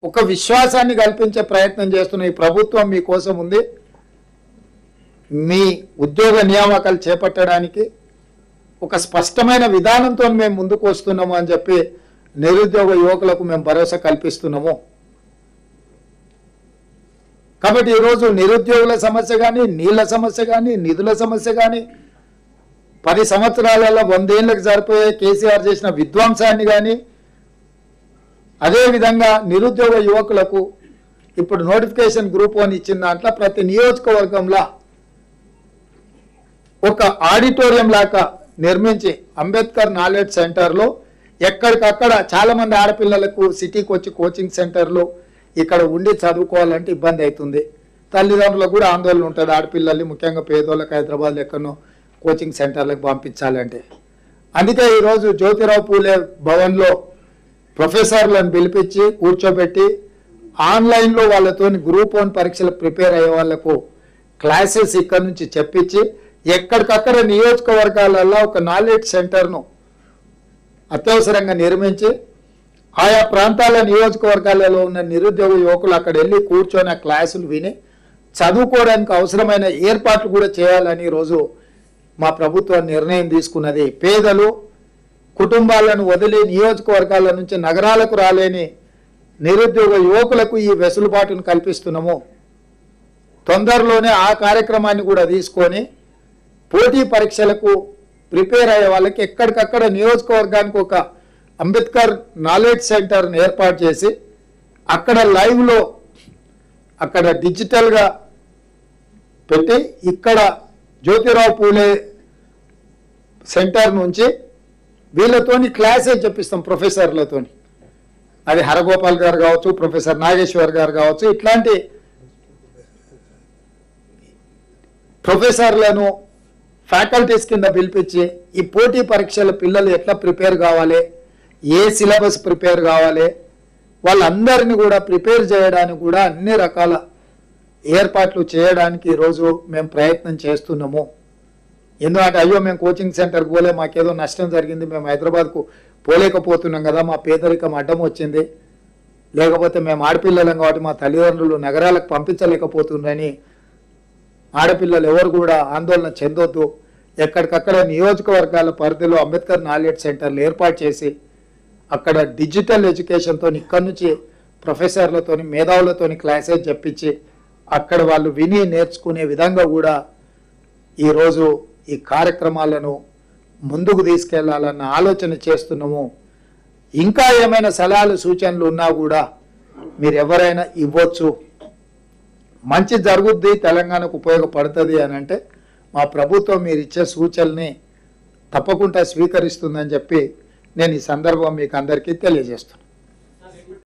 ఒక విశ్వాసాన్ని కల్పించే ప్రయత్నం చేస్తున్న ఈ ప్రభుత్వం మీకోసం ఉంది. మీ ఉద్యోగ నియామకాలు చేపట్టడానికి ఒక స్పష్టమైన విధానంతో మేము ముందుకు వస్తున్నాము అని చెప్పి నిరుద్యోగ యువకులకు మేము భరోసా కల్పిస్తున్నాము. కాబట్టి ఈరోజు నిరుద్యోగుల సమస్య కానీ, నీళ్ల సమస్య కానీ, నిధుల సమస్య కానీ, 10 సంవత్సరాలలో 100 ఏళ్ళకి సరిపోయే కేసీఆర్ చేసిన విధ్వంసాన్ని కానీ, అదేవిధంగా నిరుద్యోగ యువకులకు ఇప్పుడు నోటిఫికేషన్ గ్రూప్ 1 ఇచ్చిన దాంట్లో ప్రతి నియోజకవర్గంలో ఒక ఆడిటోరియం లాగా నిర్మించి అంబేద్కర్ నాలెడ్జ్ సెంటర్లో ఎక్కడికక్కడ చాలామంది ఆడపిల్లలకు సిటీకి వచ్చి కోచింగ్ సెంటర్లు ఇక్కడ ఉండి చదువుకోవాలంటే ఇబ్బంది అవుతుంది. తల్లిదండ్రులకు కూడా ఆందోళన ఉంటుంది. ఆడపిల్లల్ని ముఖ్యంగా పేదోళ్ళకి హైదరాబాద్లో ఎక్కడో కోచింగ్ సెంటర్లకు పంపించాలంటే. అందుకే ఈరోజు జ్యోతిరావు పూలే భవన్లో ప్రొఫెసర్లను పిలిపించి కూర్చోబెట్టి ఆన్లైన్లో వాళ్ళతో గ్రూప్ 1 పరీక్షలు ప్రిపేర్ అయ్యే వాళ్లకు క్లాసెస్ ఇక్కడ నుంచి చెప్పించి ఎక్కడికక్కడ నియోజకవర్గాలలో ఒక నాలెడ్జ్ సెంటర్ను అత్యవసరంగా నిర్మించి ఆయా ప్రాంతాల నియోజకవర్గాలలో ఉన్న నిరుద్యోగ యువకులు అక్కడ వెళ్ళి కూర్చొని ఆ క్లాసులు విని చదువుకోవడానికి అవసరమైన ఏర్పాట్లు కూడా చేయాలని ఈరోజు మా ప్రభుత్వం నిర్ణయం తీసుకున్నది. పేదలు కుటుంబాలను వదిలి నియోజకవర్గాల నుంచి నగరాలకు రాలేని నిరుద్యోగ యువకులకు ఈ వెసులుబాటును కల్పిస్తున్నాము. తొందరలోనే ఆ కార్యక్రమాన్ని కూడా తీసుకొని పోటీ పరీక్షలకు ప్రిపేర్ అయ్యే వాళ్ళకి ఎక్కడికక్కడ నియోజకవర్గానికి ఒక అంబేద్కర్ నాలెడ్జ్ సెంటర్ని ఏర్పాటు చేసి అక్కడ లైవ్లో అక్కడ డిజిటల్గా పెట్టి ఇక్కడ జ్యోతిరావు పూలే సెంటర్ నుంచి వీళ్ళతోని క్లాసెస్ చెప్పిస్తాం ప్రొఫెసర్లతోని. అది హరగోపాల్ గారు కావచ్చు, ప్రొఫెసర్ నాగేశ్వర్ గారు కావచ్చు, ఇట్లాంటి ప్రొఫెసర్లను ఫ్యాకల్టీస్ కింద పిలిపించి ఈ పోటీ పరీక్షల పిల్లలు ఎట్లా ప్రిపేర్ కావాలి, ఏ సిలబస్ ప్రిపేర్ కావాలి, వాళ్ళందరినీ కూడా ప్రిపేర్ చేయడానికి కూడా అన్ని రకాల ఏర్పాట్లు చేయడానికి ఈరోజు మేము ప్రయత్నం చేస్తున్నాము. ఎందుకంటే అయ్యో మేము కోచింగ్ సెంటర్కి పోలే, మాకేదో నష్టం జరిగింది, మేము హైదరాబాద్కు పోలేకపోతున్నాం కదా, మా పేదరికం అడ్డం వచ్చింది, లేకపోతే మేము ఆడపిల్లలం కాబట్టి మా తల్లిదండ్రులు నగరాలకు పంపించలేకపోతున్నారని ఆడపిల్లలు ఎవరు కూడా ఆందోళన చెందొద్దు. ఎక్కడికక్కడ నియోజకవర్గాల పరిధిలో అంబేద్కర్ నాలెడ్జ్ సెంటర్లు ఏర్పాటు చేసి అక్కడ డిజిటల్ ఎడ్యుకేషన్తో ఇక్కడి నుంచి ప్రొఫెసర్లతోని మేధావులతోని క్లాసెస్ చెప్పించి అక్కడ వాళ్ళు విని నేర్చుకునే విధంగా కూడా ఈరోజు ఈ కార్యక్రమాలను ముందుకు తీసుకెళ్లాలన్న ఆలోచన చేస్తున్నాము. ఇంకా ఏమైనా సలహాలు సూచనలు ఉన్నా కూడా మీరు ఎవరైనా ఇవ్వచ్చు. మంచి జరుగుద్ది, తెలంగాణకు ఉపయోగపడుతుంది అని అంటే మా ప్రభుత్వం మీరు ఇచ్చే సూచనల్ని తప్పకుండా స్వీకరిస్తుందని చెప్పి నేను ఈ సందర్భం మీకు అందరికీ తెలియజేస్తున్నాను.